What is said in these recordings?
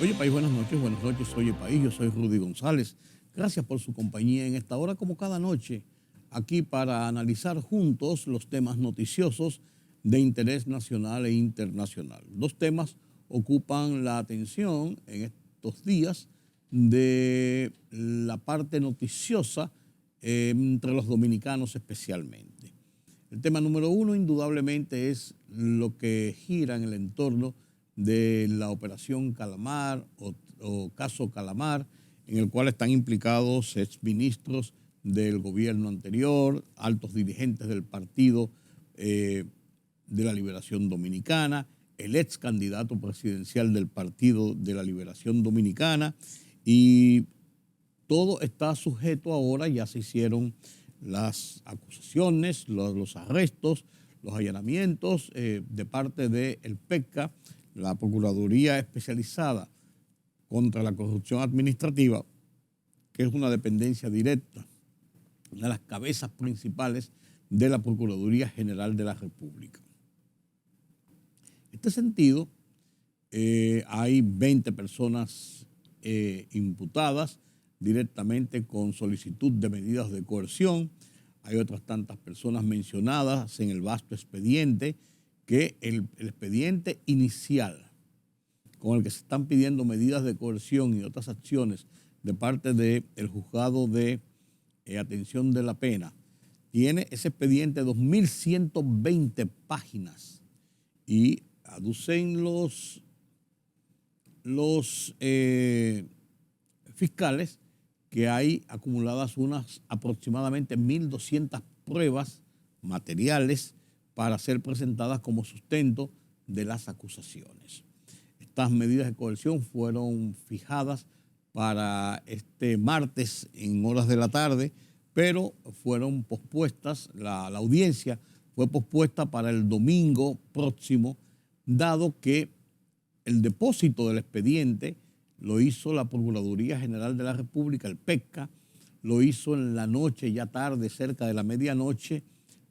Oye País, buenas noches, Oye País, yo soy Rudy González. Gracias por su compañía en esta hora, como cada noche, aquí para analizar juntos los temas noticiosos de interés nacional e internacional. Dos temas ocupan la atención en estos días de la parte noticiosa entre los dominicanos especialmente. El tema número uno, indudablemente, es lo que gira en el entorno de la operación Calamar o caso Calamar, en el cual están implicados exministros del gobierno anterior, altos dirigentes del Partido de la Liberación Dominicana, el ex candidato presidencial del Partido de la Liberación Dominicana, y todo está sujeto ahora, ya se hicieron las acusaciones, los arrestos, los allanamientos de parte del PECA, la Procuraduría Especializada contra la Corrupción Administrativa, que es una dependencia directa, una de las cabezas principales de la Procuraduría General de la República. En este sentido, hay 20 personas imputadas directamente con solicitud de medidas de coerción. Hay otras tantas personas mencionadas en el vasto expediente, que el expediente inicial con el que se están pidiendo medidas de coerción y otras acciones de parte del juzgado de atención de la pena, tiene ese expediente 2.120 páginas y aducen los fiscales que hay acumuladas unas aproximadamente 1.200 pruebas materiales para ser presentadas como sustento de las acusaciones. Estas medidas de coerción fueron fijadas para este martes en horas de la tarde, pero fueron pospuestas, la audiencia fue pospuesta para el domingo próximo, dado que el depósito del expediente lo hizo la Procuraduría General de la República, el PECA, lo hizo en la noche, ya tarde, cerca de la medianoche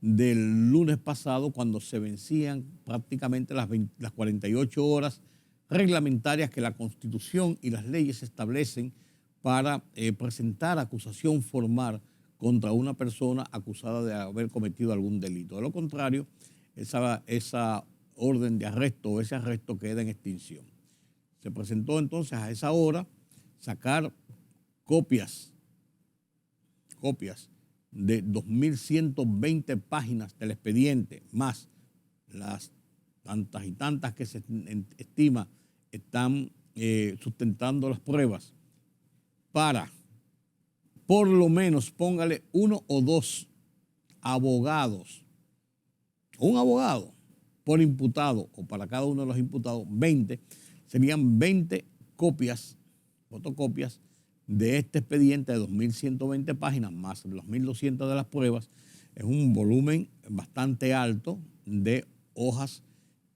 del lunes pasado, cuando se vencían prácticamente las 48 horas reglamentarias que la Constitución y las leyes establecen para presentar acusación formal contra una persona acusada de haber cometido algún delito. De lo contrario, esa orden de arresto o ese arresto queda en extinción. Se presentó entonces a esa hora sacar copias de 2.120 páginas del expediente, más las tantas y tantas que se estima están sustentando las pruebas, para por lo menos, póngale uno o dos abogados, un abogado por imputado, o para cada uno de los imputados 20, serían 20 copias, fotocopias de este expediente de 2.120 páginas, más los 1.200 de las pruebas. Es un volumen bastante alto de hojas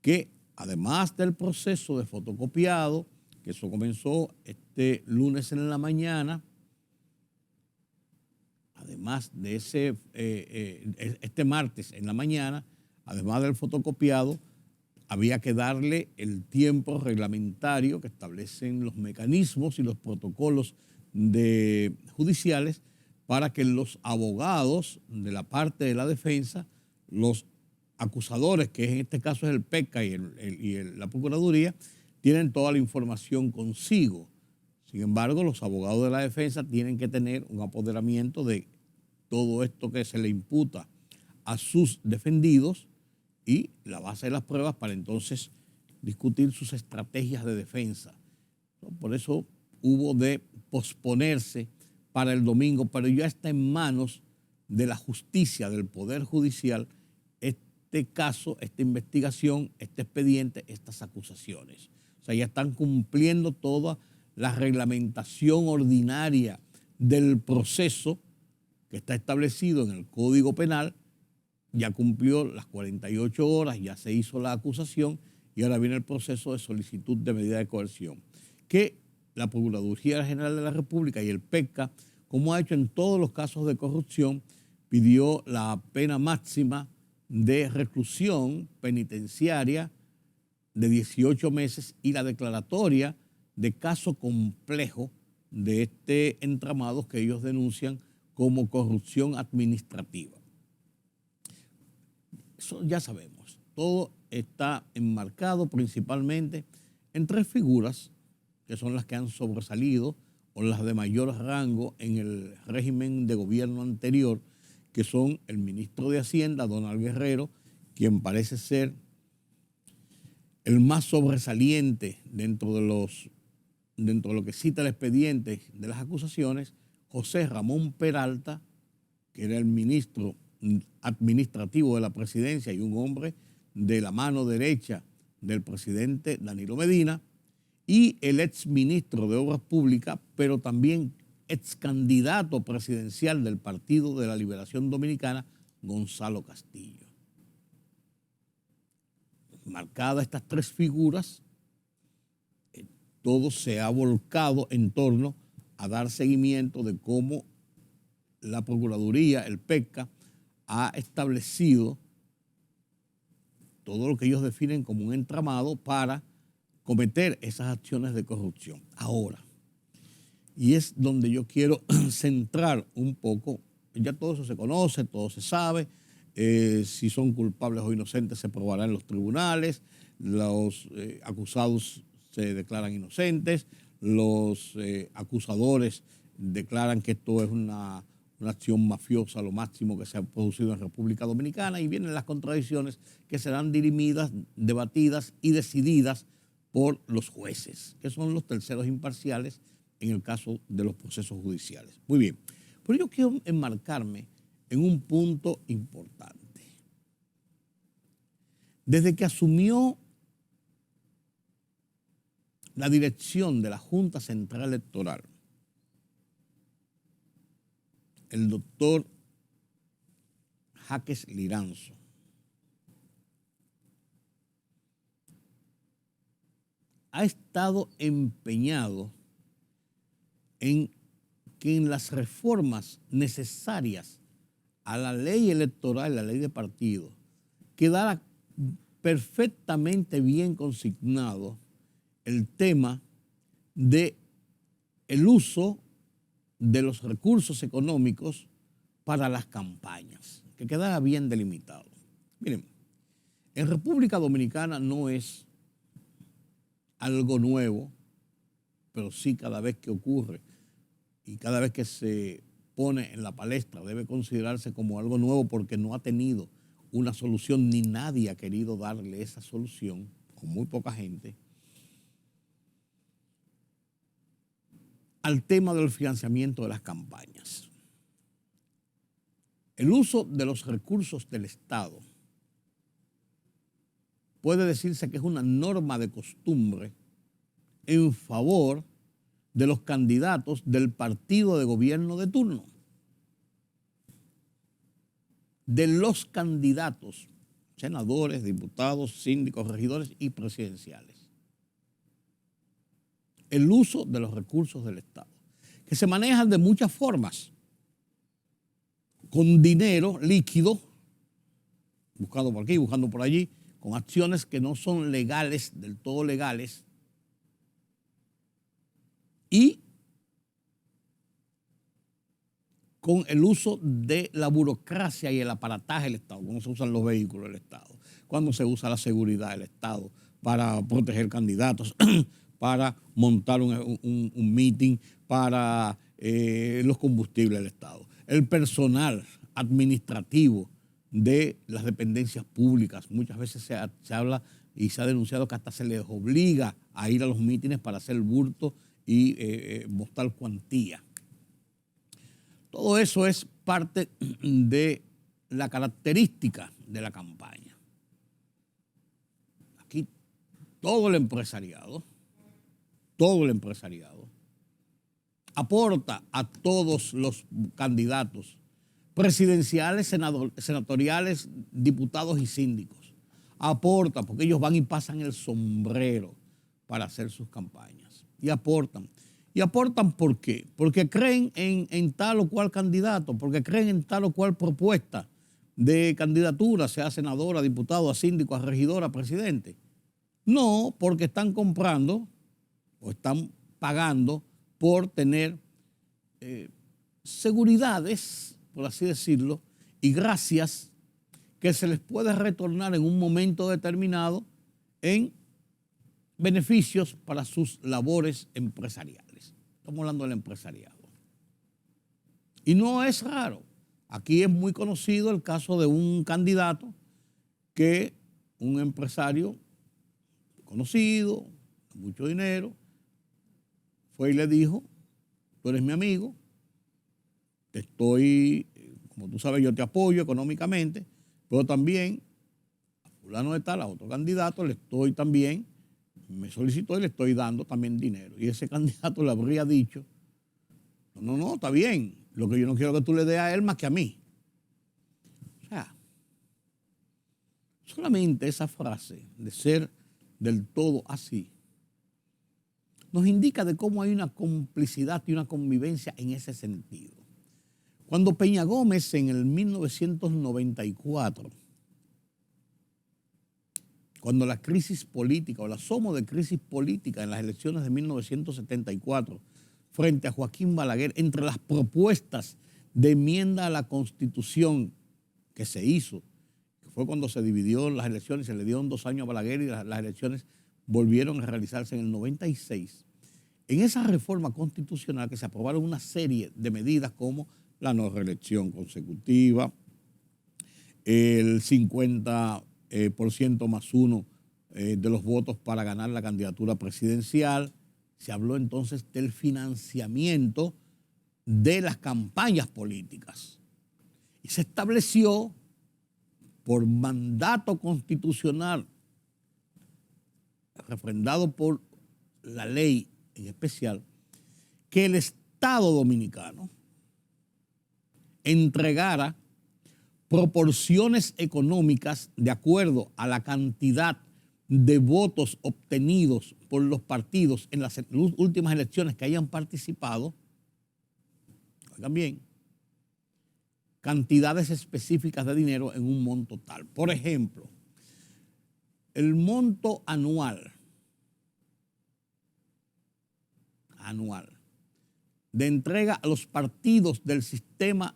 que, además del proceso de fotocopiado, que eso comenzó este lunes en la mañana, además de este martes en la mañana, además del fotocopiado, había que darle el tiempo reglamentario que establecen los mecanismos y los protocolos judiciales para que los abogados de la parte de la defensa, los acusadores, que en este caso es el PECA y la Procuraduría, tienen toda la información consigo. Sin embargo, los abogados de la defensa tienen que tener un apoderamiento de todo esto que se le imputa a sus defendidos y la base de las pruebas para entonces discutir sus estrategias de defensa. Por eso hubo de posponerse para el domingo, pero ya está en manos de la justicia, del Poder Judicial, este caso, esta investigación, este expediente, estas acusaciones. O sea, ya están cumpliendo toda la reglamentación ordinaria del proceso que está establecido en el Código Penal. Ya cumplió las 48 horas, ya se hizo la acusación y ahora viene el proceso de solicitud de medida de coerción, que la Procuraduría General de la República y el PECA, como ha hecho en todos los casos de corrupción, pidió la pena máxima de reclusión penitenciaria de 18 meses y la declaratoria de caso complejo de este entramado que ellos denuncian como corrupción administrativa. Eso ya sabemos, todo está enmarcado principalmente en tres figuras que son las que han sobresalido o las de mayor rango en el régimen de gobierno anterior, que son el ministro de Hacienda, Donald Guerrero, quien parece ser el más sobresaliente dentro de lo que cita el expediente de las acusaciones, José Ramón Peralta, que era el ministro administrativo de la presidencia y un hombre de la mano derecha del presidente Danilo Medina, y el exministro de Obras Públicas, pero también excandidato presidencial del Partido de la Liberación Dominicana, Gonzalo Castillo. Marcadas estas tres figuras, todo se ha volcado en torno a dar seguimiento de cómo la Procuraduría, el PECA, ha establecido todo lo que ellos definen como un entramado para cometer esas acciones de corrupción. Ahora, y es donde yo quiero centrar un poco, ya todo eso se conoce, todo se sabe, si son culpables o inocentes se probará en los tribunales, los acusados se declaran inocentes, los acusadores declaran que esto es una acción mafiosa, lo máximo que se ha producido en República Dominicana, y vienen las contradicciones que serán dirimidas, debatidas y decididas por los jueces, que son los terceros imparciales en el caso de los procesos judiciales. Muy bien, pero yo quiero enmarcarme en un punto importante. Desde que asumió la dirección de la Junta Central Electoral, el doctor Jaques Liranzo, ha estado empeñado en que en las reformas necesarias a la ley electoral, la ley de partidos, quedara perfectamente bien consignado el tema de el uso de los recursos económicos para las campañas, que quedara bien delimitado. Miren, en República Dominicana no es algo nuevo, pero sí cada vez que ocurre y cada vez que se pone en la palestra debe considerarse como algo nuevo porque no ha tenido una solución ni nadie ha querido darle esa solución, con muy poca gente, al tema del financiamiento de las campañas. El uso de los recursos del Estado puede decirse que es una norma de costumbre en favor de los candidatos del partido de gobierno de turno. De los candidatos, senadores, diputados, síndicos, regidores y presidenciales. El uso de los recursos del Estado, que se manejan de muchas formas, con dinero líquido, buscando por aquí, buscando por allí, con acciones que no son legales, del todo legales, y con el uso de la burocracia y el aparataje del Estado, cuando se usan los vehículos del Estado, cuando se usa la seguridad del Estado para proteger candidatos, para montar un meeting, para los combustibles del Estado, el personal administrativo de las dependencias públicas. Muchas veces se habla y se ha denunciado que hasta se les obliga a ir a los mítines para hacer bulto y mostrar cuantía. Todo eso es parte de la característica de la campaña. Aquí todo el empresariado aporta a todos los candidatos presidenciales, senatoriales, diputados y síndicos. Aporta porque ellos van y pasan el sombrero para hacer sus campañas. Y aportan. ¿Y aportan por qué? Porque creen en tal o cual candidato, porque creen en tal o cual propuesta de candidatura, sea senadora, diputado, a síndico, a regidor, a presidente. No, porque están comprando o están pagando por tener seguridades, por así decirlo, y gracias que se les puede retornar en un momento determinado en beneficios para sus labores empresariales. Estamos hablando del empresariado. Y no es raro. Aquí es muy conocido el caso de un candidato que un empresario conocido, con mucho dinero, fue y le dijo: tú eres mi amigo, te estoy, como tú sabes, yo te apoyo económicamente, pero también a fulano de tal, a otro candidato, le estoy también, me solicitó y le estoy dando también dinero. Y ese candidato le habría dicho: no, está bien, lo que yo no quiero que tú le des a él más que a mí. O sea, solamente esa frase de ser del todo así nos indica de cómo hay una complicidad y una convivencia en ese sentido. Cuando Peña Gómez en el 1994, cuando la crisis política o el asomo de crisis política en las elecciones de 1974 frente a Joaquín Balaguer, entre las propuestas de enmienda a la Constitución que se hizo, que fue cuando se dividió las elecciones, se le dieron 2 años a Balaguer y las elecciones volvieron a realizarse en el 96. En esa reforma constitucional que se aprobaron una serie de medidas como la no reelección consecutiva, el 50% más 1 de los votos para ganar la candidatura presidencial. Se habló entonces del financiamiento de las campañas políticas. Y se estableció por mandato constitucional refrendado por la ley en especial, que el Estado dominicano entregara proporciones económicas de acuerdo a la cantidad de votos obtenidos por los partidos en las últimas elecciones que hayan participado. Oigan bien, cantidades específicas de dinero en un monto tal. Por ejemplo, el monto anual de entrega a los partidos del sistema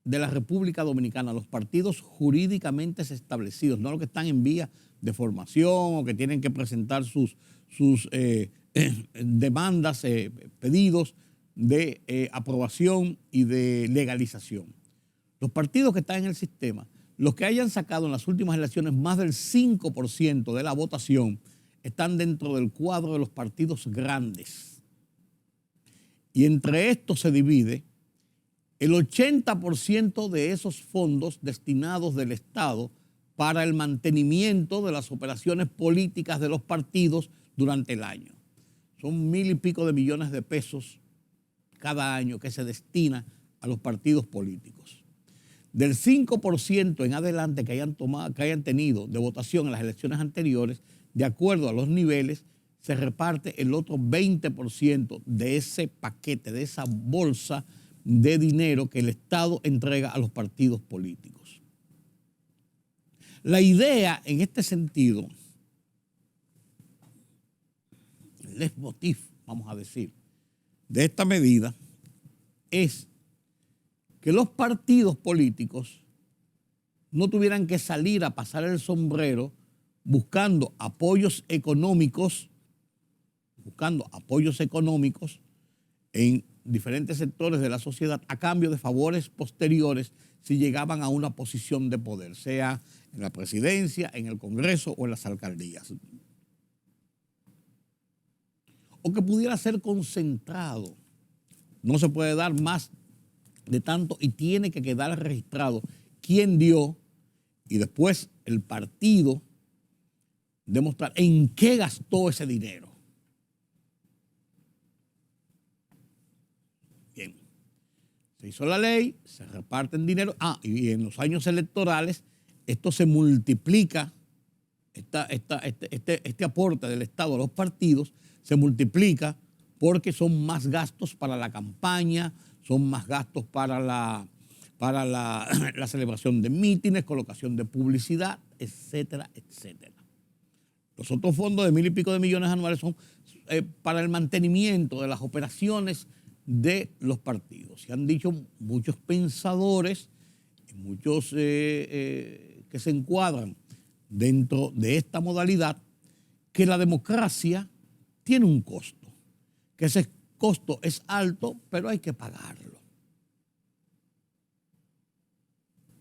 de la República Dominicana, los partidos jurídicamente establecidos, no los que están en vía de formación o que tienen que presentar sus demandas, pedidos de aprobación y de legalización. Los partidos que están en el sistema, los que hayan sacado en las últimas elecciones más del 5% de la votación, están dentro del cuadro de los partidos grandes. Y entre estos se divide el 80% de esos fondos destinados del Estado para el mantenimiento de las operaciones políticas de los partidos durante el año. Son 1,000 y pico de millones de pesos cada año que se destina a los partidos políticos. Del 5% en adelante que hayan tenido de votación en las elecciones anteriores, de acuerdo a los niveles, se reparte el otro 20% de ese paquete, de esa bolsa de dinero que el Estado entrega a los partidos políticos. La idea en este sentido, el leitmotiv, vamos a decir, de esta medida es que los partidos políticos no tuvieran que salir a pasar el sombrero buscando apoyos económicos en diferentes sectores de la sociedad a cambio de favores posteriores si llegaban a una posición de poder, sea en la presidencia, en el Congreso o en las alcaldías. O que pudiera ser concentrado. No se puede dar más de tanto y tiene que quedar registrado quién dio y después el partido demostrar en qué gastó ese dinero. Bien, se hizo la ley, se reparten dinero. Y en los años electorales esto se multiplica, este aporte del Estado a los partidos se multiplica porque son más gastos para la campaña, son más gastos para la celebración de mítines, colocación de publicidad, etcétera, etcétera. Los otros fondos de 1.000 y pico de millones anuales son para el mantenimiento de las operaciones de los partidos. Y han dicho muchos pensadores, muchos que se encuadran dentro de esta modalidad, que la democracia tiene un costo, que ese costo es alto, pero hay que pagarlo.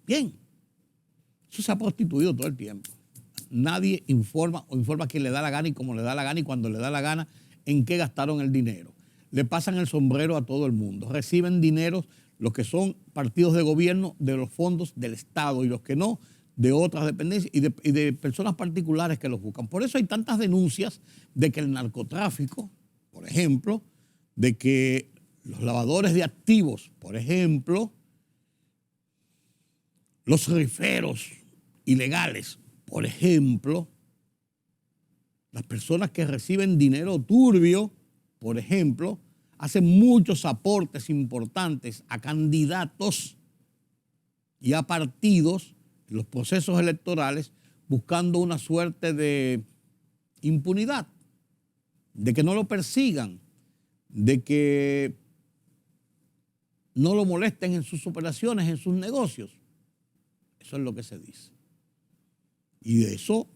Bien, eso se ha prostituido todo el tiempo. Nadie informa o informa a quien le da la gana y cómo le da la gana y cuando le da la gana en qué gastaron el dinero. Le pasan el sombrero a todo el mundo. Reciben dinero los que son partidos de gobierno de los fondos del Estado y los que no de otras dependencias y de personas particulares que los buscan. Por eso hay tantas denuncias de que el narcotráfico, por ejemplo, de que los lavadores de activos, por ejemplo, los riferos ilegales, por ejemplo, las personas que reciben dinero turbio, por ejemplo, hacen muchos aportes importantes a candidatos y a partidos en los procesos electorales buscando una suerte de impunidad, de que no lo persigan, de que no lo molesten en sus operaciones, en sus negocios. Eso es lo que se dice. Y de eso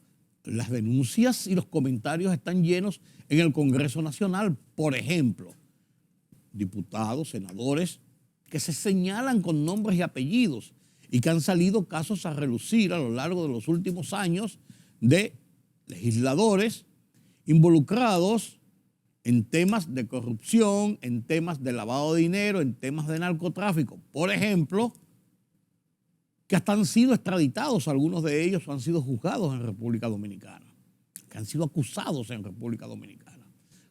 las denuncias y los comentarios están llenos en el Congreso Nacional. Por ejemplo, diputados, senadores que se señalan con nombres y apellidos y que han salido casos a relucir a lo largo de los últimos años de legisladores involucrados en temas de corrupción, en temas de lavado de dinero, en temas de narcotráfico. Por ejemplo, que hasta han sido extraditados, algunos de ellos han sido juzgados en República Dominicana, que han sido acusados en República Dominicana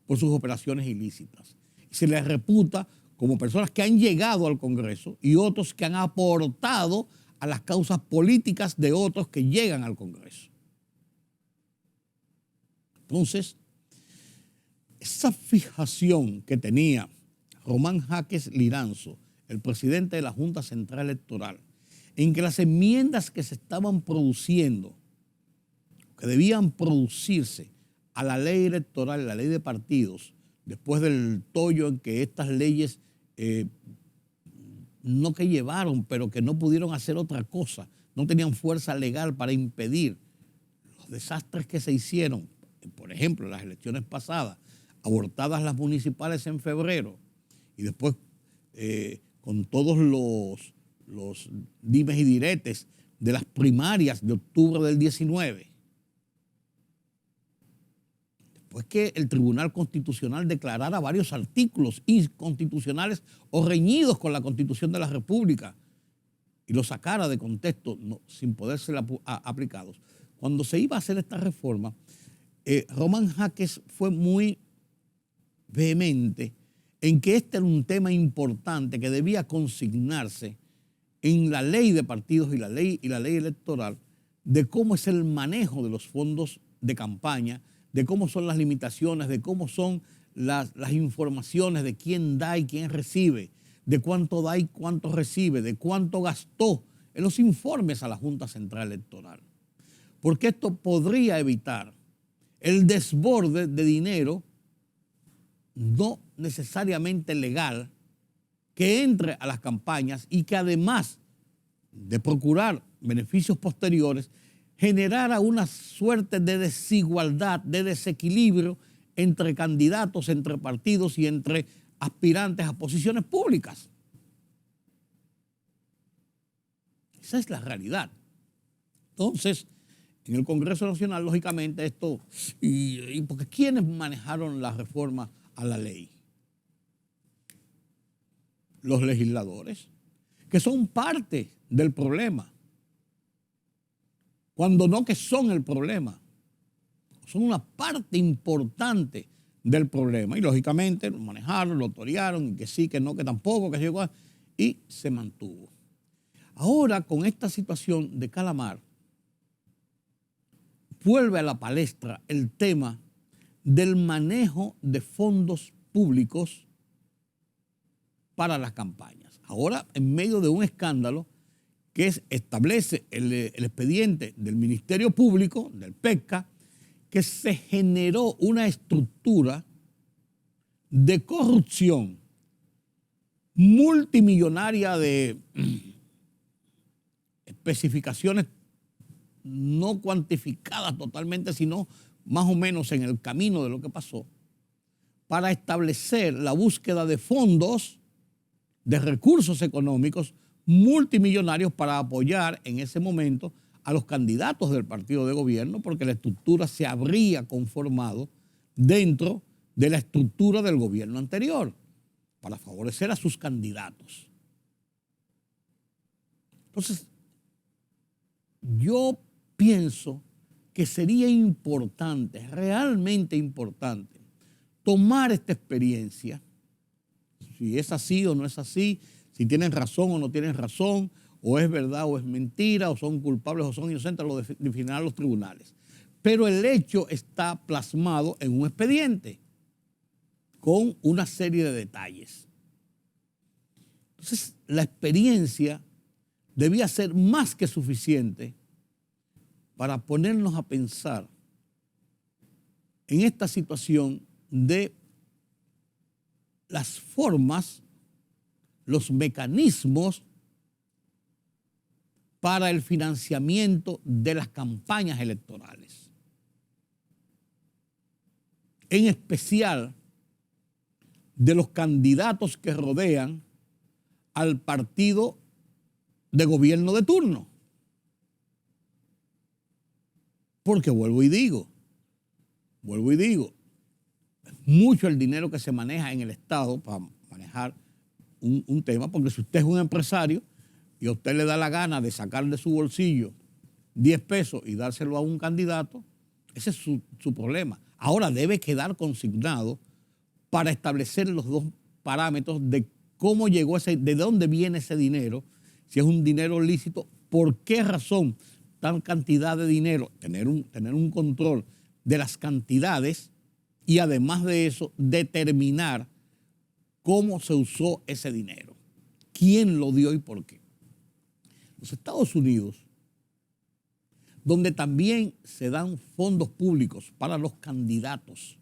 por sus operaciones ilícitas. Y se les reputa como personas que han llegado al Congreso y otros que han aportado a las causas políticas de otros que llegan al Congreso. Entonces, esa fijación que tenía Román Jaques Liranzo, el presidente de la Junta Central Electoral, en que las enmiendas que se estaban produciendo, que debían producirse a la ley electoral, la ley de partidos, después del tollo en que estas leyes no que llevaron, pero que no pudieron hacer otra cosa, no tenían fuerza legal para impedir los desastres que se hicieron, por ejemplo, las elecciones pasadas, abortadas las municipales en febrero, y después con todos los dimes y diretes de las primarias de octubre del 19. Después que el Tribunal Constitucional declarara varios artículos inconstitucionales o reñidos con la Constitución de la República y los sacara de contexto sin poder ser aplicados. Cuando se iba a hacer esta reforma, Román Jaques fue muy vehemente en que este era un tema importante que debía consignarse en la ley de partidos y la ley electoral, de cómo es el manejo de los fondos de campaña, de cómo son las limitaciones, de cómo son las informaciones de quién da y quién recibe, de cuánto da y cuánto recibe, de cuánto gastó en los informes a la Junta Central Electoral. Porque esto podría evitar el desborde de dinero no necesariamente legal que entre a las campañas y que además de procurar beneficios posteriores, generara una suerte de desigualdad, de desequilibrio entre candidatos, entre partidos y entre aspirantes a posiciones públicas. Esa es la realidad. Entonces, en el Congreso Nacional, lógicamente, esto, y porque ¿quiénes manejaron la reforma a la ley? Los legisladores, que son parte del problema, cuando no que son el problema, son una parte importante del problema. Y lógicamente lo manejaron, lo torearon, y que sí, que no, que tampoco, que sí, y se mantuvo. Ahora, con esta situación de Calamar, vuelve a la palestra el tema del manejo de fondos públicos para las campañas. Ahora, en medio de un escándalo que establece el expediente del Ministerio Público, del PECCA, que se generó una estructura de corrupción multimillonaria de especificaciones no cuantificadas totalmente, sino más o menos en el camino de lo que pasó, para establecer la búsqueda de fondos, de recursos económicos multimillonarios para apoyar en ese momento a los candidatos del partido de gobierno, porque la estructura se habría conformado dentro de la estructura del gobierno anterior, para favorecer a sus candidatos. Entonces, yo pienso que sería importante, realmente importante, tomar esta experiencia, si es así o no es así, si tienen razón o no tienen razón, o es verdad o es mentira, o son culpables o son inocentes, lo definirán los tribunales. Pero el hecho está plasmado en un expediente con una serie de detalles. Entonces, la experiencia debía ser más que suficiente para ponernos a pensar en esta situación de las formas, los mecanismos para el financiamiento de las campañas electorales. En especial de los candidatos que rodean al partido de gobierno de turno. Porque vuelvo y digo, es mucho el dinero que se maneja en el Estado para manejar un tema, porque si usted es un empresario y a usted le da la gana de sacar de su bolsillo 10 pesos y dárselo a un candidato, ese es su problema. Ahora debe quedar consignado para establecer los dos parámetros de cómo llegó de dónde viene ese dinero, si es un dinero lícito, por qué razón tal cantidad de dinero, tener un control de las cantidades y además de eso determinar cómo se usó ese dinero, quién lo dio y por qué. Los Estados Unidos, donde también se dan fondos públicos para los candidatos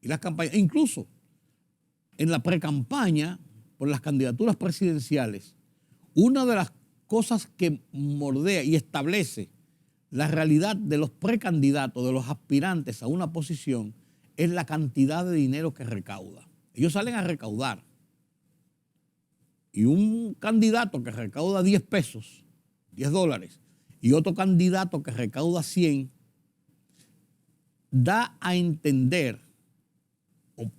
y las campañas, incluso en la precampaña por las candidaturas presidenciales, una de las cosas que mordea y establece la realidad de los precandidatos, de los aspirantes a una posición, es la cantidad de dinero que recauda. Ellos salen a recaudar. Y un candidato que recauda 10 pesos, 10 dólares, y otro candidato que recauda 100, da a entender o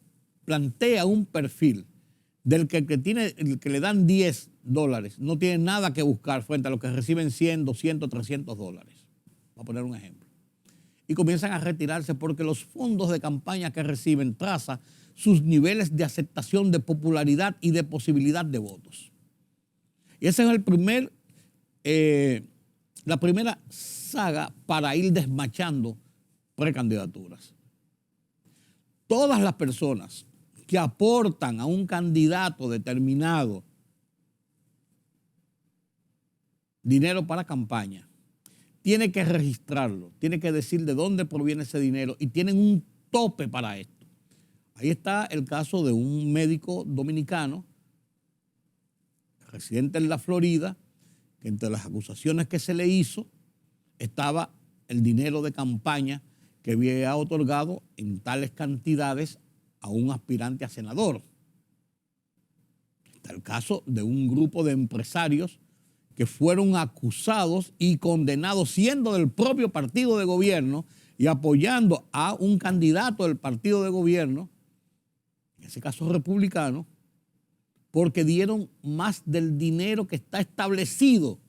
plantea un perfil del que el que le dan 10 dólares no tiene nada que buscar frente a los que reciben 100, 200, 300 dólares. Voy a poner un ejemplo. Y comienzan a retirarse porque los fondos de campaña que reciben traza sus niveles de aceptación, de popularidad y de posibilidad de votos. Y esa es la primera saga para ir desmachando precandidaturas. Todas las personas que aportan a un candidato determinado dinero para campaña, tiene que registrarlo, tiene que decir de dónde proviene ese dinero y tienen un tope para esto. Ahí está el caso de un médico dominicano, residente en la Florida, que entre las acusaciones que se le hizo estaba el dinero de campaña que había otorgado en tales cantidades a un aspirante a senador. Está el caso de un grupo de empresarios que fueron acusados y condenados siendo del propio partido de gobierno y apoyando a un candidato del partido de gobierno, en ese caso republicano, porque dieron más del dinero que está establecido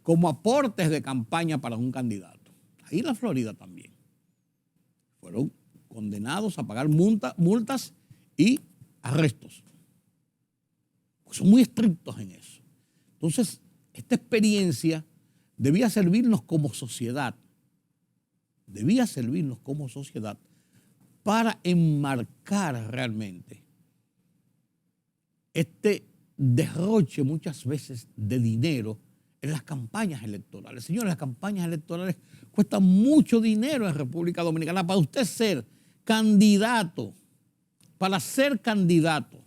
como aportes de campaña para un candidato. Ahí en la Florida también. Fueron condenados a pagar multas y arrestos. Son muy estrictos en eso. Entonces, esta experiencia debía servirnos como sociedad. Para enmarcar realmente este derroche muchas veces de dinero en las campañas electorales. Señores, las campañas electorales cuestan mucho dinero en República Dominicana. Para usted ser candidato, para ser candidato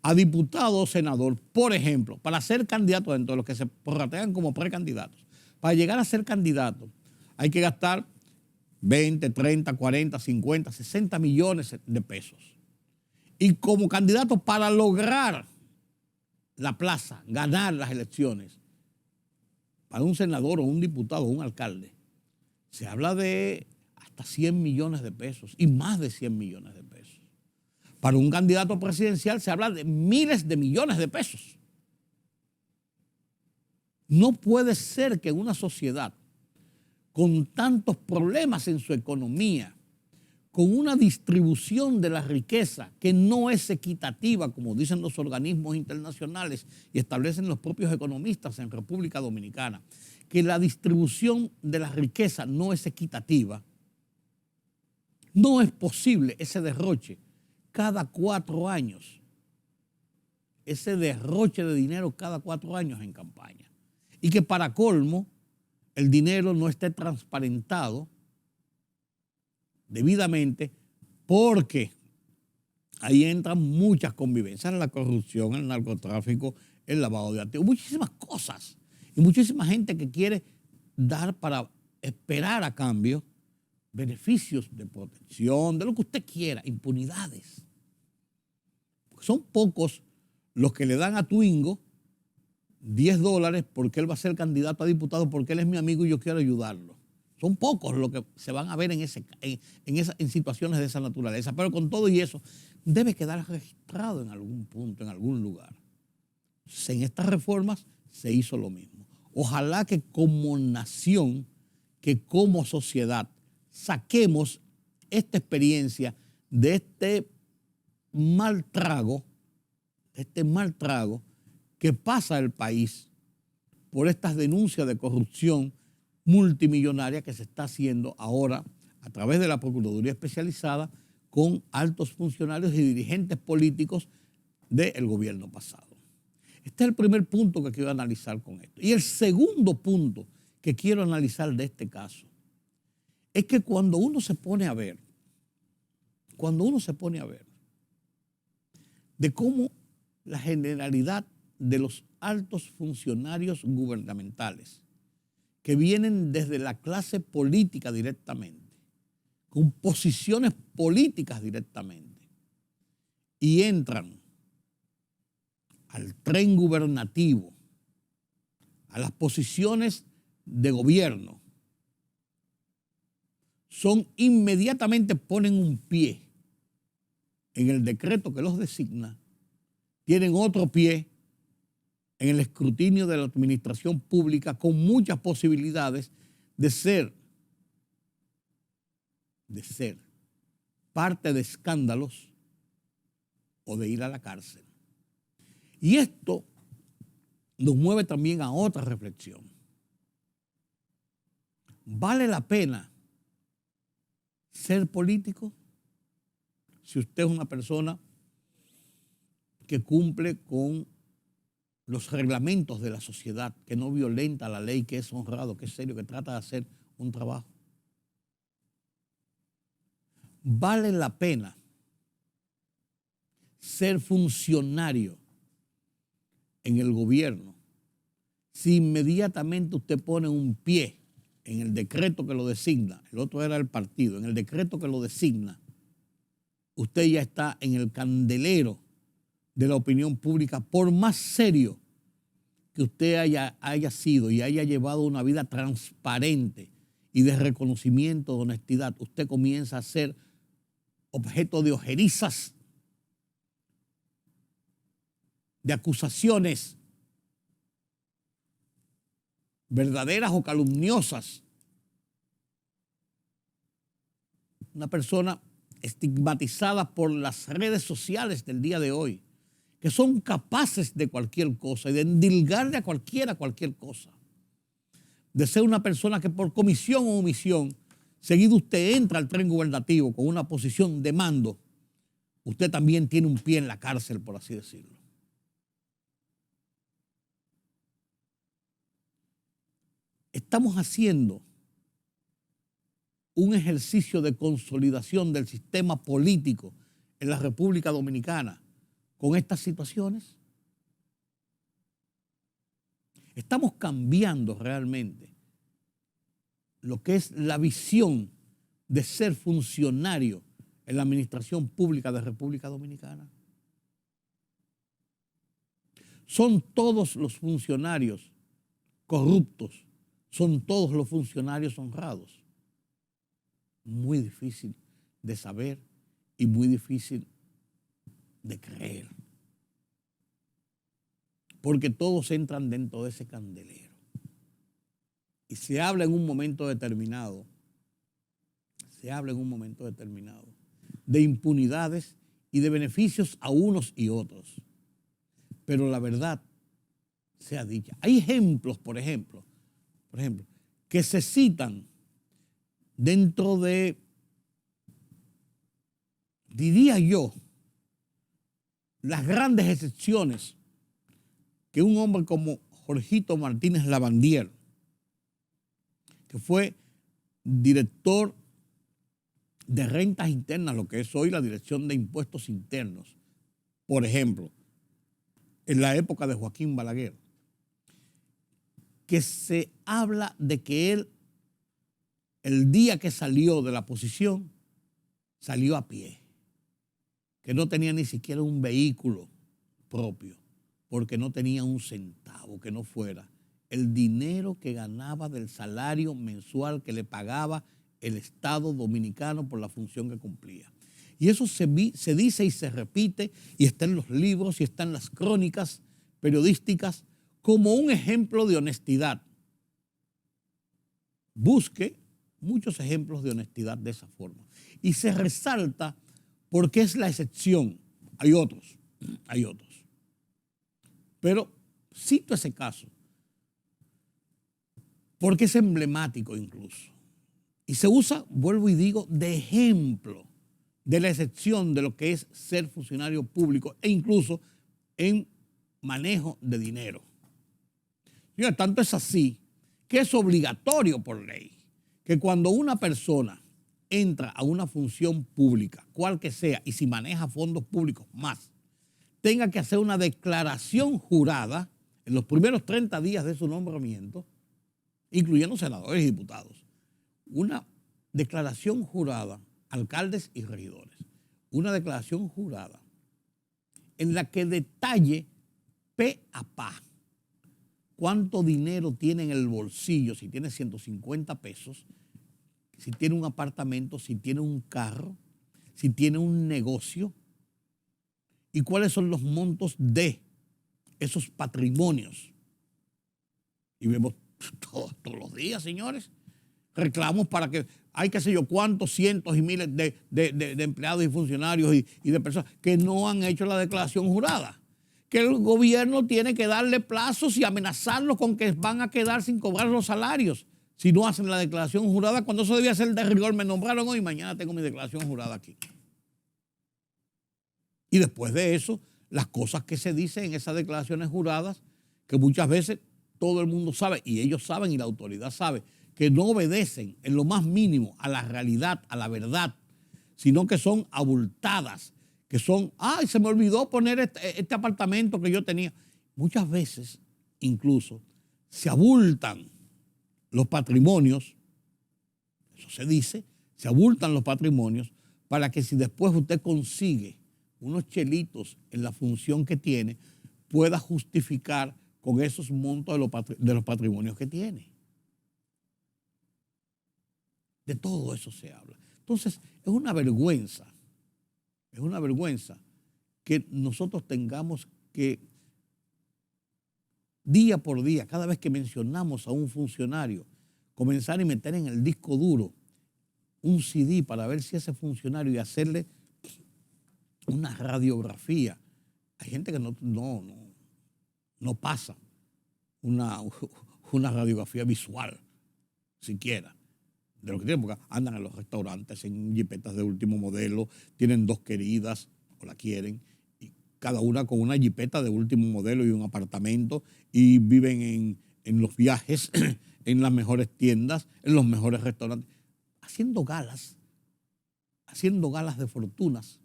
a diputado o senador, por ejemplo, para ser candidato dentro de los que se prorratean como precandidatos, para llegar a ser candidato hay que gastar 20, 30, 40, 50, 60 millones de pesos. Y como candidato para lograr la plaza, ganar las elecciones, para un senador o un diputado o un alcalde, se habla de hasta 100 millones de pesos y más de 100 millones de pesos. Para un candidato presidencial se habla de miles de millones de pesos. No puede ser que en una sociedad con tantos problemas en su economía, con una distribución de la riqueza que no es equitativa, como dicen los organismos internacionales y establecen los propios economistas en República Dominicana, que la distribución de la riqueza no es equitativa, no es posible ese derroche cada 4 años, ese derroche de dinero cada 4 años en campaña. Y que para colmo, el dinero no esté transparentado debidamente, porque ahí entran muchas convivencias, la corrupción, el narcotráfico, el lavado de activos, muchísimas cosas y muchísima gente que quiere dar para esperar a cambio beneficios de protección, de lo que usted quiera, impunidades. Son pocos los que le dan a Twingo $10 porque él va a ser candidato a diputado, porque él es mi amigo y yo quiero ayudarlo. Son pocos los que se van a ver en situaciones de esa naturaleza, pero con todo y eso debe quedar registrado en algún punto, en algún lugar. En estas reformas se hizo lo mismo. Ojalá que como nación, que como sociedad, saquemos esta experiencia de este mal trago que pasa el país por estas denuncias de corrupción multimillonaria que se está haciendo ahora a través de la Procuraduría Especializada con altos funcionarios y dirigentes políticos del gobierno pasado. Este es el primer punto que quiero analizar con esto. Y el segundo punto que quiero analizar de este caso es que cuando uno se pone a ver de cómo la generalidad de los altos funcionarios gubernamentales que vienen desde la clase política directamente, con posiciones políticas directamente, y entran al tren gubernativo, a las posiciones de gobierno, inmediatamente ponen un pie en el decreto que los designa, tienen otro pie en el escrutinio de la administración pública, con muchas posibilidades de ser parte de escándalos o de ir a la cárcel. Y esto nos mueve también a otra reflexión. ¿Vale la pena ser político si usted es una persona que cumple con los reglamentos de la sociedad, que no violenta la ley, que es honrado, que es serio, que trata de hacer un trabajo? ¿Vale la pena ser funcionario en el gobierno si inmediatamente usted pone un pie en el decreto que lo designa? El otro era el partido. En el decreto que lo designa, usted ya está en el candelero de la opinión pública, por más serio que usted haya sido y haya llevado una vida transparente y de reconocimiento, de honestidad. Usted comienza a ser objeto de ojerizas, de acusaciones verdaderas o calumniosas. Una persona estigmatizada por las redes sociales del día de hoy, que son capaces de cualquier cosa y de endilgarle a cualquier cosa. De ser una persona que por comisión o omisión, seguido usted entra al tren gubernativo con una posición de mando, usted también tiene un pie en la cárcel, por así decirlo. estamos haciendo un ejercicio de consolidación del sistema político en la República Dominicana con estas situaciones. Estamos cambiando realmente lo que es la visión de ser funcionario en la administración pública de República Dominicana. ¿Son todos los funcionarios corruptos? ¿Son todos los funcionarios honrados? Muy difícil de saber y muy difícil de creer. Porque todos entran dentro de ese candelero. Y se habla en un momento determinado, de impunidades y de beneficios a unos y otros. Pero la verdad sea dicha. Hay ejemplos, por ejemplo, que se citan dentro de, diría yo, las grandes excepciones que un hombre como Jorgito Martínez Lavandier, que fue director de rentas internas, lo que es hoy la Dirección de Impuestos Internos, por ejemplo, en la época de Joaquín Balaguer, que se habla de que él, el día que salió de la posición, salió a pie, que no tenía ni siquiera un vehículo propio, porque no tenía un centavo que no fuera el dinero que ganaba del salario mensual que le pagaba el Estado dominicano por la función que cumplía. Y eso se dice y se repite, y está en los libros y está en las crónicas periodísticas como un ejemplo de honestidad. Busque muchos ejemplos de honestidad de esa forma. Y se resalta porque es la excepción. Hay otros. Pero cito ese caso porque es emblemático incluso. Y se usa, vuelvo y digo, de ejemplo de la excepción de lo que es ser funcionario público e incluso en manejo de dinero. Mira, tanto es así que es obligatorio por ley que cuando una persona entra a una función pública, cual que sea, y si maneja fondos públicos más, tenga que hacer una declaración jurada en los primeros 30 días de su nombramiento, incluyendo senadores y diputados. Una declaración jurada, alcaldes y regidores, una declaración jurada en la que detalle pe a pa cuánto dinero tiene en el bolsillo, si tiene 150 pesos, si tiene un apartamento, si tiene un carro, si tiene un negocio, y cuáles son los montos de esos patrimonios. Y vemos todos los días, señores, reclamos para que hay qué sé yo cuántos cientos y miles de empleados y funcionarios y de personas que no han hecho la declaración jurada. Que el gobierno tiene que darle plazos y amenazarlos con que van a quedar sin cobrar los salarios si no hacen la declaración jurada, cuando eso debía ser de rigor. Me nombraron hoy, mañana tengo mi declaración jurada aquí. Y después de eso, las cosas que se dicen en esas declaraciones juradas, que muchas veces todo el mundo sabe, y ellos saben y la autoridad sabe, que no obedecen en lo más mínimo a la realidad, a la verdad, sino que son abultadas, que son, ay, se me olvidó poner este apartamento que yo tenía. Muchas veces, incluso, se abultan los patrimonios, eso se dice, se abultan los patrimonios para que si después usted consigue unos chelitos en la función que tiene, pueda justificar con esos montos de los patrimonios que tiene. De todo eso se habla. Entonces, es una vergüenza que nosotros tengamos que, día por día, cada vez que mencionamos a un funcionario, comenzar a meter en el disco duro un CD para ver si ese funcionario, y hacerle una radiografía. Hay gente que no pasa una radiografía visual, siquiera, de lo que tienen, porque andan en los restaurantes en jipetas de último modelo, tienen dos queridas, o la quieren, y cada una con una jipeta de último modelo y un apartamento, y viven en los viajes en las mejores tiendas, en los mejores restaurantes, haciendo galas de fortunas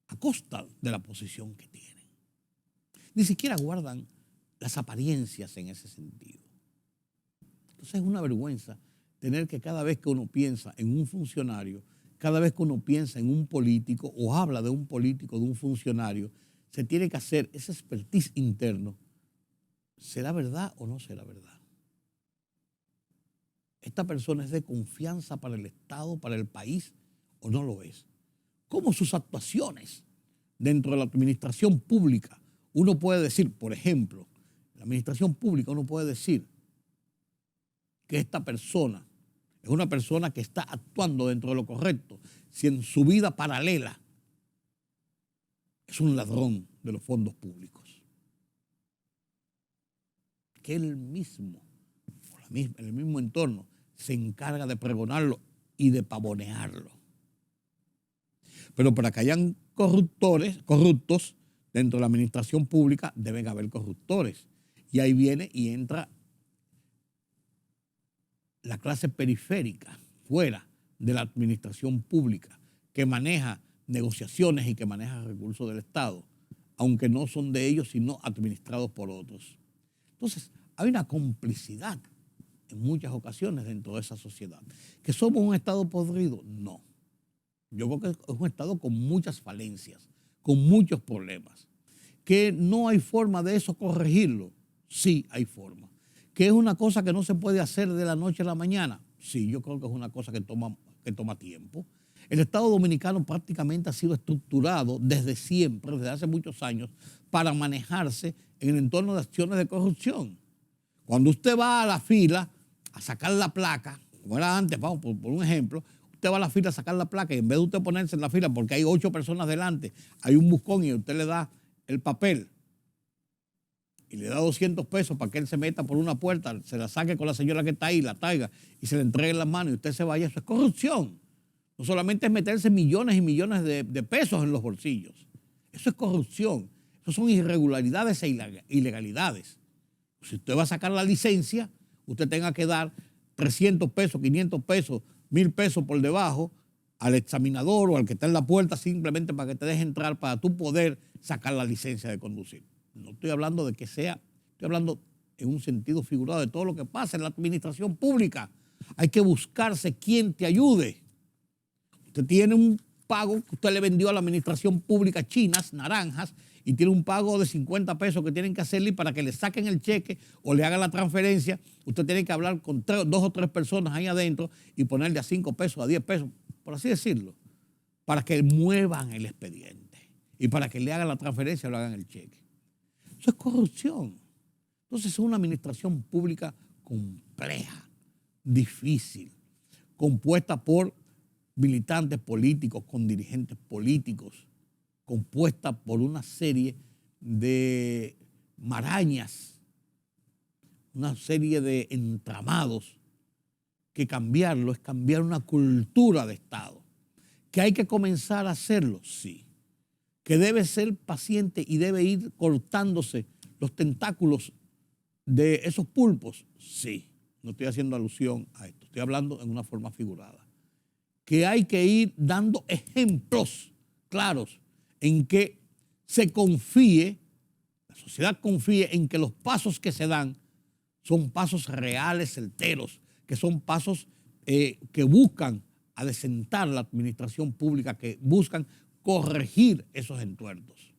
a costa de la posición que tienen. Ni siquiera guardan las apariencias en ese sentido. Entonces es una vergüenza tener que cada vez que uno piensa en un funcionario, cada vez que uno piensa en un político o habla de un político, de un funcionario, se tiene que hacer ese expertise interno. ¿Será verdad o no será verdad? ¿Esta persona es de confianza para el Estado, para el país o no lo es? ¿Cómo sus actuaciones dentro de la administración pública? Uno puede decir, por ejemplo, en la administración pública uno puede decir que esta persona es una persona que está actuando dentro de lo correcto, si en su vida paralela es un ladrón de los fondos públicos. Que él mismo, en el mismo entorno, se encarga de pregonarlo y de pavonearlo. Pero para que hayan corruptos dentro de la administración pública, deben haber corruptores. Y ahí viene y entra la clase periférica, fuera de la administración pública, que maneja negociaciones y que maneja recursos del Estado, aunque no son de ellos, sino administrados por otros. Entonces, hay una complicidad en muchas ocasiones dentro de esa sociedad. ¿Que somos un Estado podrido? No. Yo creo que es un Estado con muchas falencias, con muchos problemas. ¿Que no hay forma de eso corregirlo? Sí, hay forma. ¿Que es una cosa que no se puede hacer de la noche a la mañana? Sí, yo creo que es una cosa que toma tiempo. El Estado dominicano prácticamente ha sido estructurado desde siempre, desde hace muchos años, para manejarse en el entorno de acciones de corrupción. Cuando usted va a la fila a sacar la placa, como era antes, vamos, por un ejemplo, usted va a la fila a sacar la placa y en vez de usted ponerse en la fila porque hay 8 personas delante, hay un buscón y usted le da el papel y le da 200 pesos para que él se meta por una puerta, se la saque con la señora que está ahí, la traiga y se le entregue en las manos y usted se vaya, eso es corrupción. No solamente es meterse millones y millones de pesos en los bolsillos. Eso es corrupción. Eso son irregularidades e ilegalidades. Si usted va a sacar la licencia, usted tenga que dar 300 pesos, 500 pesos, 1,000 pesos por debajo al examinador o al que está en la puerta simplemente para que te deje entrar para tú poder sacar la licencia de conducir. No estoy hablando de que sea, estoy hablando en un sentido figurado de todo lo que pasa en la administración pública. Hay que buscarse quien te ayude. Usted tiene un pago que usted le vendió a la administración pública chinas, naranjas, y tiene un pago de 50 pesos que tienen que hacerle para que le saquen el cheque o le hagan la transferencia. Usted tiene que hablar con 2 o 3 personas ahí adentro y ponerle a 5 pesos, a 10 pesos, por así decirlo, para que muevan el expediente y para que le hagan la transferencia o le hagan el cheque. Eso es corrupción. Entonces es una administración pública compleja, difícil, compuesta por militantes políticos, con dirigentes políticos, compuesta por una serie de marañas, una serie de entramados, que cambiarlo es cambiar una cultura de Estado. ¿Que hay que comenzar a hacerlo? Sí. ¿Que debe ser paciente y debe ir cortándose los tentáculos de esos pulpos? Sí. No estoy haciendo alusión a esto, estoy hablando en una forma figurada. Que hay que ir dando ejemplos claros en que se confíe, la sociedad confíe en que los pasos que se dan son pasos reales, certeros, que son pasos que buscan adecentar la administración pública, que buscan corregir esos entuertos.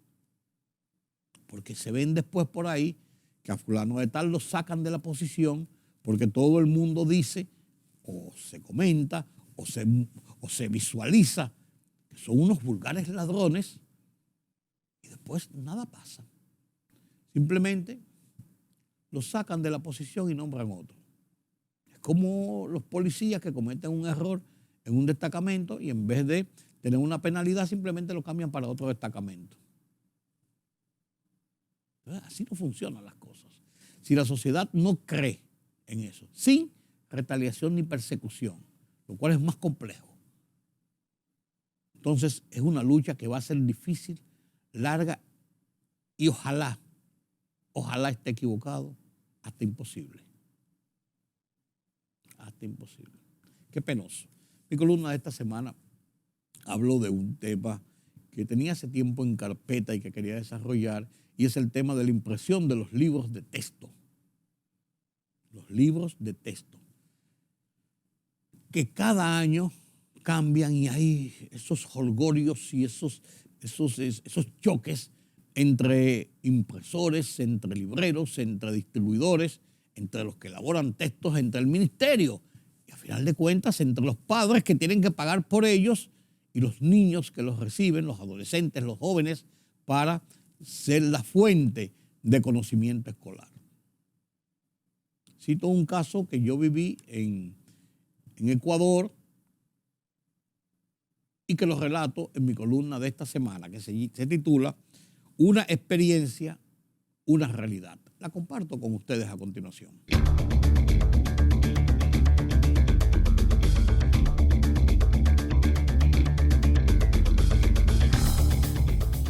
Porque se ven después por ahí que a fulano de tal lo sacan de la posición porque todo el mundo dice o se comenta o se visualiza que son unos vulgares ladrones y después nada pasa. Simplemente los sacan de la posición y nombran otro. Es como los policías que cometen un error en un destacamento y en vez de tener una penalidad simplemente lo cambian para otro destacamento. Entonces, así no funcionan las cosas. Si la sociedad no cree en eso, sin retaliación ni persecución, lo cual es más complejo, entonces es una lucha que va a ser difícil, larga y ojalá esté equivocado, hasta imposible. hasta imposible. Qué penoso. Mi columna de esta semana habló de un tema que tenía hace tiempo en carpeta y que quería desarrollar, y es el tema de la impresión de los libros de texto. Los libros de texto, que cada año cambian y hay esos jolgorios y esos choques entre impresores, entre libreros, entre distribuidores, entre los que elaboran textos, entre el ministerio y, a final de cuentas, entre los padres que tienen que pagar por ellos y los niños que los reciben, los adolescentes, los jóvenes, para ser la fuente de conocimiento escolar. Cito un caso que yo viví en Ecuador y que lo relato en mi columna de esta semana, que se titula Una experiencia, una realidad. La comparto con ustedes a continuación.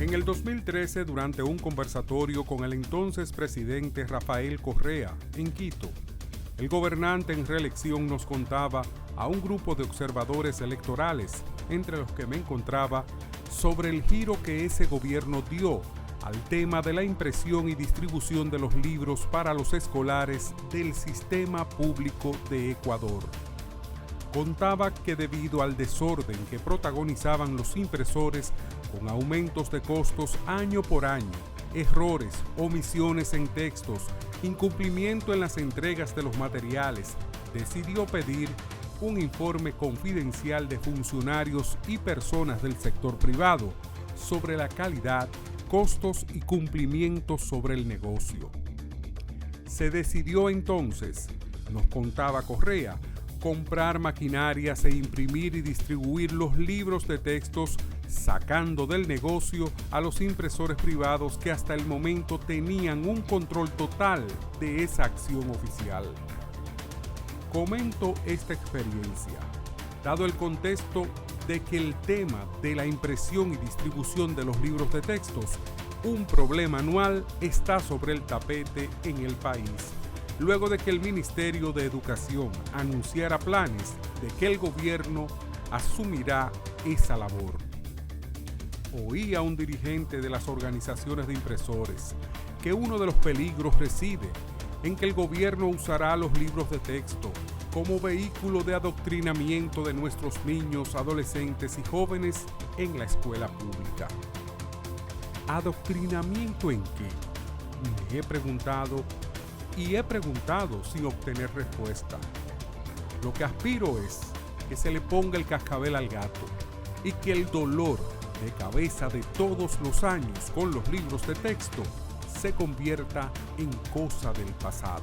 En el 2013, durante un conversatorio con el entonces presidente Rafael Correa en Quito, el gobernante en reelección nos contaba a un grupo de observadores electorales, entre los que me encontraba, sobre el giro que ese gobierno dio al tema de la impresión y distribución de los libros para los escolares del sistema público de Ecuador. Contaba que debido al desorden que protagonizaban los impresores, con aumentos de costos año por año, errores, omisiones en textos, incumplimiento en las entregas de los materiales, decidió pedir un informe confidencial de funcionarios y personas del sector privado sobre la calidad, costos y cumplimientos sobre el negocio. Se decidió entonces, nos contaba Correa, comprar maquinarias e imprimir y distribuir los libros de textos, sacando del negocio a los impresores privados que hasta el momento tenían un control total de esa acción oficial. Comento esta experiencia, dado el contexto de que el tema de la impresión y distribución de los libros de textos, un problema anual, está sobre el tapete en el país, luego de que el Ministerio de Educación anunciara planes de que el gobierno asumirá esa labor. Oí a un dirigente de las organizaciones de impresores que uno de los peligros reside en que el gobierno usará los libros de texto como vehículo de adoctrinamiento de nuestros niños, adolescentes y jóvenes en la escuela pública. ¿Adoctrinamiento en qué? Me he preguntado y he preguntado sin obtener respuesta. Lo que aspiro es que se le ponga el cascabel al gato y que el dolor de cabeza de todos los años con los libros de texto se convierta en cosa del pasado.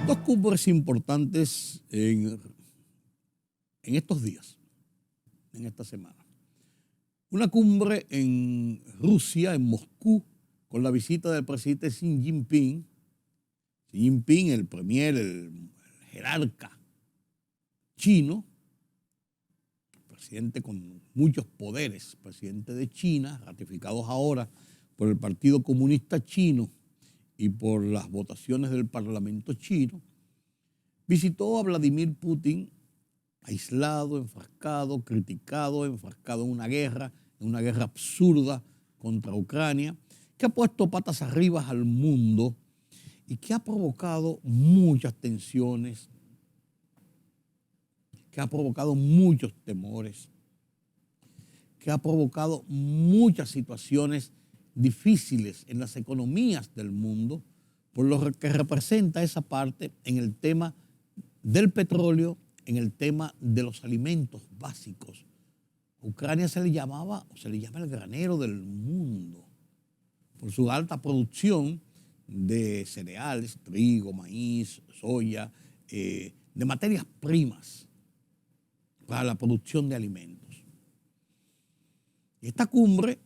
Dos cumbres importantes en estos días, en esta semana. Una cumbre en Rusia, en Moscú, con la visita del presidente Xi Jinping. Xi Jinping, el premier, el jerarca chino, presidente con muchos poderes, presidente de China, ratificados ahora por el Partido Comunista Chino y por las votaciones del Parlamento chino, visitó a Vladimir Putin aislado, enfrascado, criticado, enfrascado en una guerra absurda contra Ucrania, que ha puesto patas arriba al mundo y que ha provocado muchas tensiones, que ha provocado muchos temores, que ha provocado muchas situaciones difíciles en las economías del mundo, por lo que representa esa parte en el tema del petróleo, en el tema de los alimentos básicos. Ucrania se le llama el granero del mundo por su alta producción de cereales, trigo, maíz, soya, de materias primas para la producción de alimentos. Esta cumbre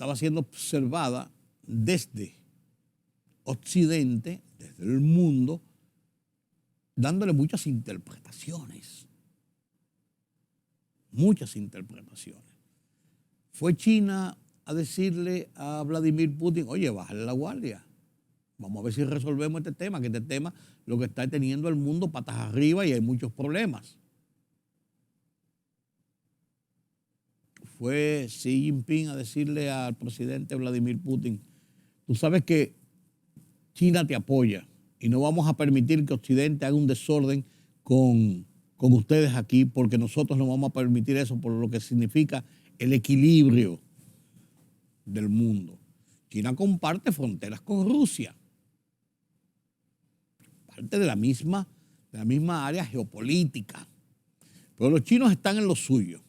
estaba siendo observada desde Occidente, desde el mundo, dándole muchas interpretaciones. Muchas interpretaciones. Fue China a decirle a Vladimir Putin, oye, bájale la guardia. Vamos a ver si resolvemos este tema, que este tema lo que está teniendo el mundo patas arriba y hay muchos problemas. Fue Xi Jinping a decirle al presidente Vladimir Putin, tú sabes que China te apoya y no vamos a permitir que Occidente haga un desorden con ustedes aquí, porque nosotros no vamos a permitir eso por lo que significa el equilibrio del mundo. China comparte fronteras con Rusia, parte de la misma área geopolítica, pero los chinos están en lo suyo.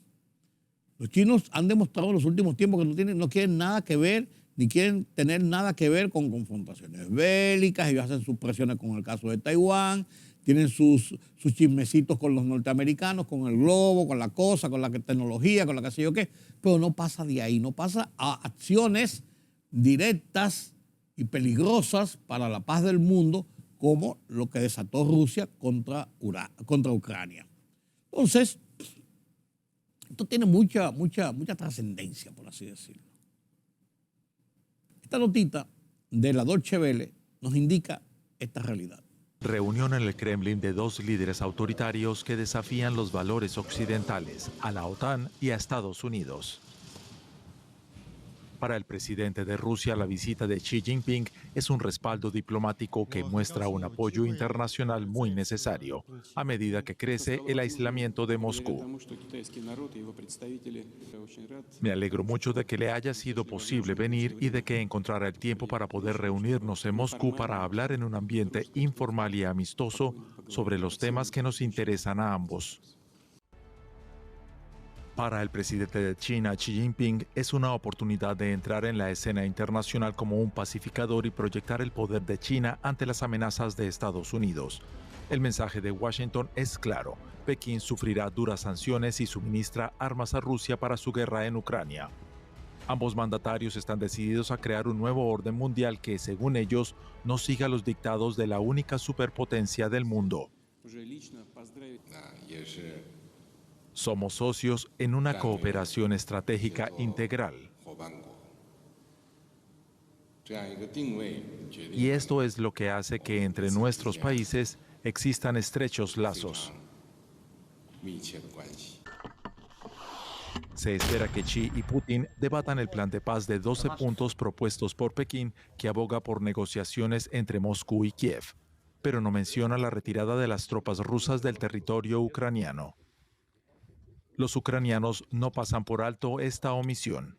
Los chinos han demostrado en los últimos tiempos que no quieren nada que ver, ni quieren tener nada que ver con confrontaciones bélicas. Ellos hacen sus presiones con el caso de Taiwán, tienen sus chismecitos con los norteamericanos, con el globo, con la cosa, con la tecnología, con la qué sé yo qué, pero no pasa de ahí, no pasa a acciones directas y peligrosas para la paz del mundo, como lo que desató Rusia contra Ucrania. Entonces, esto tiene mucha trascendencia, por así decirlo. Esta notita de la Deutsche Welle nos indica esta realidad. Reunión en el Kremlin de dos líderes autoritarios que desafían los valores occidentales, a la OTAN y a Estados Unidos. Para el presidente de Rusia, la visita de Xi Jinping es un respaldo diplomático que muestra un apoyo internacional muy necesario a medida que crece el aislamiento de Moscú. Me alegro mucho de que le haya sido posible venir y de que encontrara el tiempo para poder reunirnos en Moscú para hablar en un ambiente informal y amistoso sobre los temas que nos interesan a ambos. Para el presidente de China, Xi Jinping, es una oportunidad de entrar en la escena internacional como un pacificador y proyectar el poder de China ante las amenazas de Estados Unidos. El mensaje de Washington es claro: Pekín sufrirá duras sanciones y suministra armas a Rusia para su guerra en Ucrania. Ambos mandatarios están decididos a crear un nuevo orden mundial que, según ellos, no siga los dictados de la única superpotencia del mundo. Somos socios en una cooperación estratégica integral. Y esto es lo que hace que entre nuestros países existan estrechos lazos. Se espera que Xi y Putin debatan el plan de paz de 12 puntos propuestos por Pekín, que aboga por negociaciones entre Moscú y Kiev, pero no menciona la retirada de las tropas rusas del territorio ucraniano. Los ucranianos no pasan por alto esta omisión.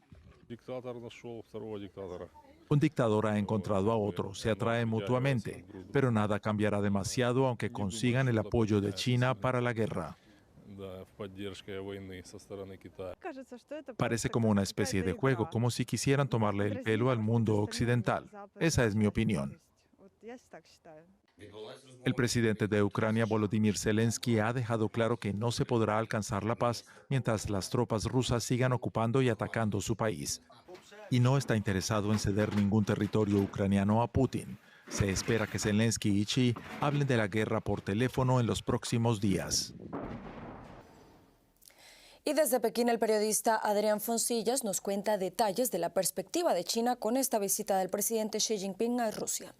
Un dictador ha encontrado a otro, se atraen mutuamente, pero nada cambiará demasiado aunque consigan el apoyo de China para la guerra. Parece como una especie de juego, como si quisieran tomarle el pelo al mundo occidental. Esa es mi opinión. El presidente de Ucrania, Volodymyr Zelensky, ha dejado claro que no se podrá alcanzar la paz mientras las tropas rusas sigan ocupando y atacando su país. Y no está interesado en ceder ningún territorio ucraniano a Putin. Se espera que Zelensky y Xi hablen de la guerra por teléfono en los próximos días. Y desde Pekín, el periodista Adrián Foncillas nos cuenta detalles de la perspectiva de China con esta visita del presidente Xi Jinping a Rusia.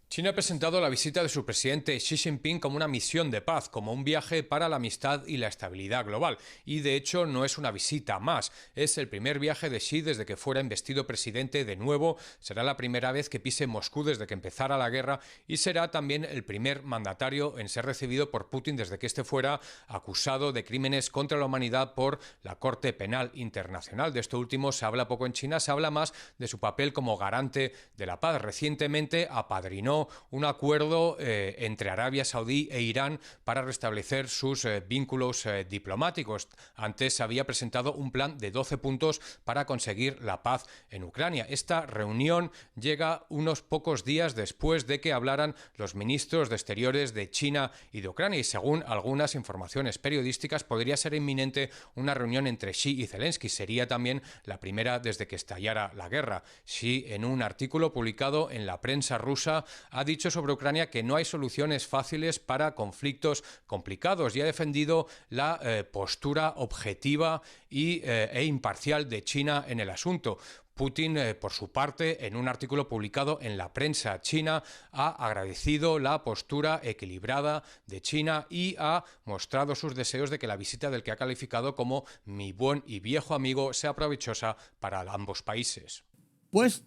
China ha presentado la visita de su presidente Xi Jinping como una misión de paz, como un viaje para la amistad y la estabilidad global. Y de hecho no es una visita más, es el primer viaje de Xi desde que fuera investido presidente de nuevo, será la primera vez que pise Moscú desde que empezara la guerra y será también el primer mandatario en ser recibido por Putin desde que este fuera acusado de crímenes contra la humanidad por la Corte Penal Internacional. De esto último se habla poco en China, se habla más de su papel como garante de la paz. Recientemente apadrinó firmó un acuerdo entre Arabia Saudí e Irán para restablecer sus vínculos diplomáticos. Antes había presentado un plan de 12 puntos para conseguir la paz en Ucrania. Esta reunión llega unos pocos días después de que hablaran los ministros de Exteriores de China y de Ucrania, y según algunas informaciones periodísticas podría ser inminente una reunión entre Xi y Zelensky. Sería también la primera desde que estallara la guerra. Xi, en un artículo publicado en la prensa rusa, ha dicho sobre Ucrania que no hay soluciones fáciles para conflictos complicados y ha defendido la postura objetiva e imparcial de China en el asunto. Putin, por su parte, en un artículo publicado en la prensa china, ha agradecido la postura equilibrada de China y ha mostrado sus deseos de que la visita del que ha calificado como mi buen y viejo amigo sea provechosa para ambos países. Pues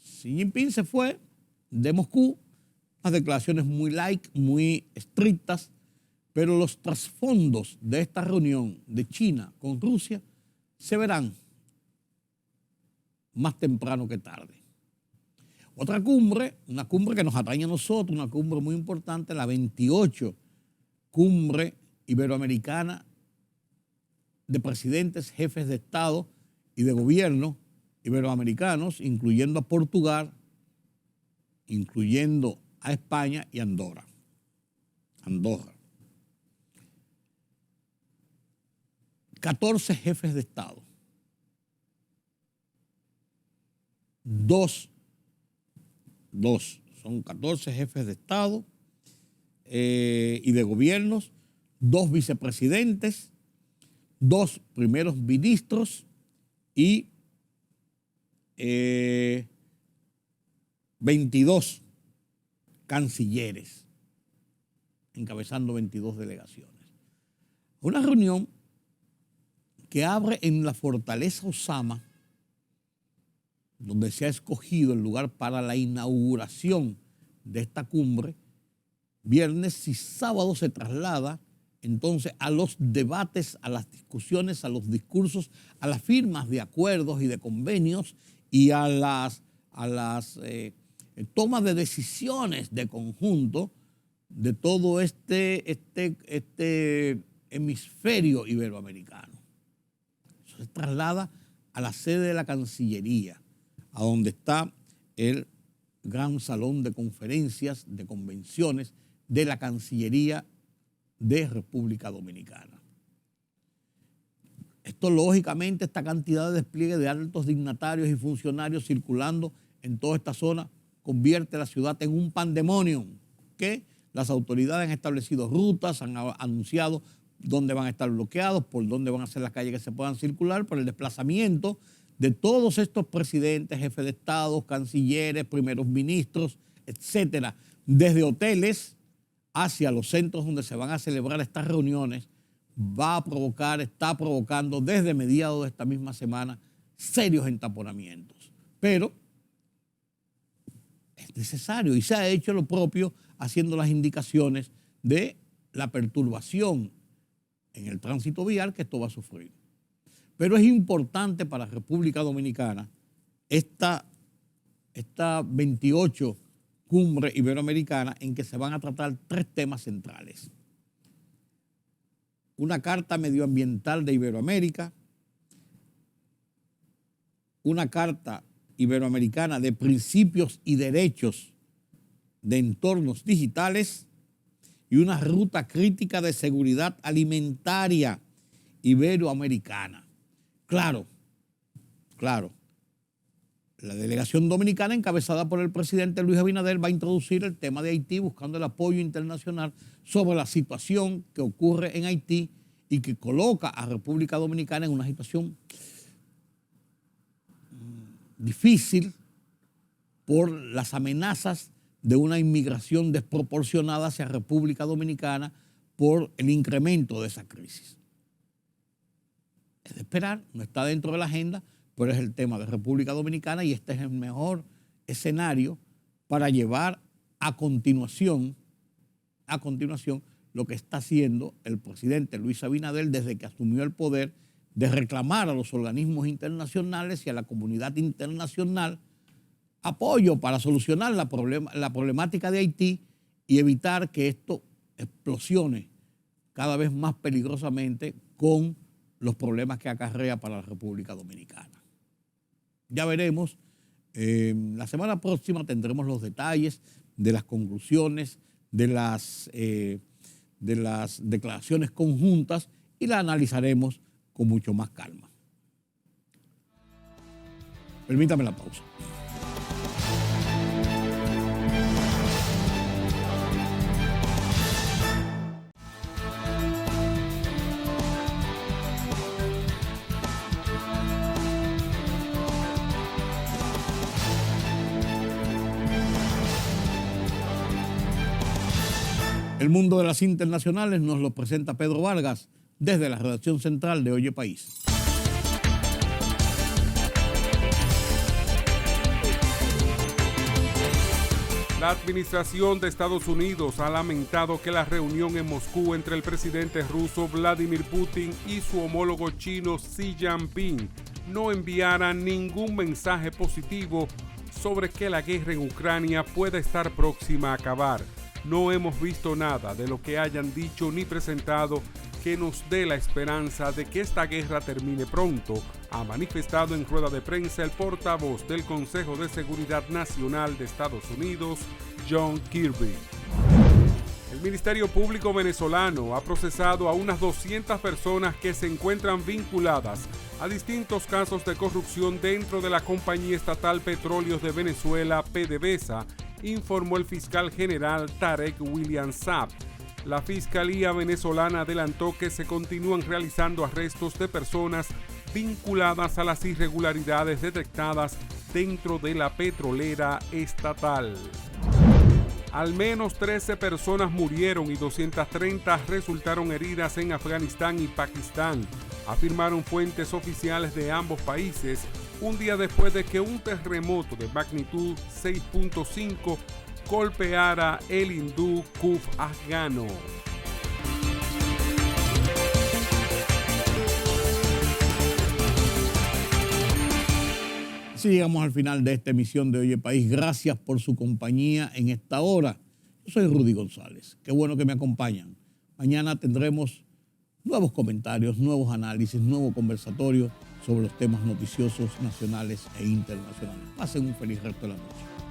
Xi Jinping se fue de Moscú, unas declaraciones muy light, muy estrictas, pero los trasfondos de esta reunión de China con Rusia se verán más temprano que tarde. Otra cumbre, una cumbre que nos atañe a nosotros, una cumbre muy importante, la 28 Cumbre Iberoamericana de Presidentes, Jefes de Estado y de Gobierno iberoamericanos, incluyendo a Portugal, incluyendo a España y Andorra. 14 jefes de Estado. Son 14 jefes de Estado y de gobiernos, 2 vicepresidentes, 2 primeros ministros y 22 cancilleres, encabezando 22 delegaciones. Una reunión que abre en la Fortaleza Osama, donde se ha escogido el lugar para la inauguración de esta cumbre. Viernes y sábado se traslada entonces a los debates, a las discusiones, a los discursos, a las firmas de acuerdos y de convenios y a las tomas de decisiones de conjunto de todo este hemisferio iberoamericano. Eso se traslada a la sede de la Cancillería, a donde está el gran salón de conferencias, de convenciones de la Cancillería de República Dominicana. Esto, lógicamente, esta cantidad de despliegue de altos dignatarios y funcionarios circulando en toda esta zona convierte la ciudad en un pandemonium, que las autoridades han establecido rutas, han anunciado dónde van a estar bloqueados, por dónde van a ser las calles que se puedan circular, por el desplazamiento de todos estos presidentes, jefes de Estado, cancilleres, primeros ministros, etcétera, desde hoteles hacia los centros donde se van a celebrar estas reuniones, está provocando desde mediados de esta misma semana serios entaponamientos. Pero es necesario y se ha hecho lo propio haciendo las indicaciones de la perturbación en el tránsito vial que esto va a sufrir. Pero es importante para República Dominicana esta 28 Cumbre Iberoamericana en que se van a tratar 3 temas centrales. Una Carta Medioambiental de Iberoamérica, una Carta Iberoamericana de Principios y Derechos de Entornos Digitales y una Ruta Crítica de Seguridad Alimentaria Iberoamericana. Claro, la delegación dominicana encabezada por el presidente Luis Abinader va a introducir el tema de Haití buscando el apoyo internacional sobre la situación que ocurre en Haití y que coloca a República Dominicana en una situación difícil por las amenazas de una inmigración desproporcionada hacia República Dominicana por el incremento de esa crisis. Es de esperar, no está dentro de la agenda, pero es el tema de República Dominicana y este es el mejor escenario para llevar a continuación lo que está haciendo el presidente Luis Abinader desde que asumió el poder, de reclamar a los organismos internacionales y a la comunidad internacional apoyo para solucionar la problemática de Haití y evitar que esto explosione cada vez más peligrosamente con los problemas que acarrea para la República Dominicana. Ya veremos, la semana próxima tendremos los detalles de las conclusiones, de las declaraciones conjuntas y la analizaremos con mucho más calma. Permítame la pausa. El mundo de las internacionales nos lo presenta Pedro Vargas desde la redacción central de Oye País. La administración de Estados Unidos ha lamentado que la reunión en Moscú entre el presidente ruso Vladimir Putin y su homólogo chino Xi Jinping no enviara ningún mensaje positivo sobre que la guerra en Ucrania pueda estar próxima a acabar. No hemos visto nada de lo que hayan dicho ni presentado que nos dé la esperanza de que esta guerra termine pronto, ha manifestado en rueda de prensa el portavoz del Consejo de Seguridad Nacional de Estados Unidos, John Kirby. El Ministerio Público venezolano ha procesado a unas 200 personas que se encuentran vinculadas a distintos casos de corrupción dentro de la compañía estatal Petróleos de Venezuela, PDVSA, informó el fiscal general Tarek William Saab. La Fiscalía venezolana adelantó que se continúan realizando arrestos de personas vinculadas a las irregularidades detectadas dentro de la petrolera estatal. Al menos 13 personas murieron y 230 resultaron heridas en Afganistán y Pakistán, afirmaron fuentes oficiales de ambos países, un día después de que un terremoto de magnitud 6.5 golpeara el hindú Kuf afgano. Así llegamos al final de esta emisión de Oye País. Gracias por su compañía en esta hora. Yo soy Rudy González. Qué bueno que me acompañan. Mañana tendremos nuevos comentarios, nuevos análisis, nuevo conversatorio sobre los temas noticiosos nacionales e internacionales. Pasen un feliz resto de la noche.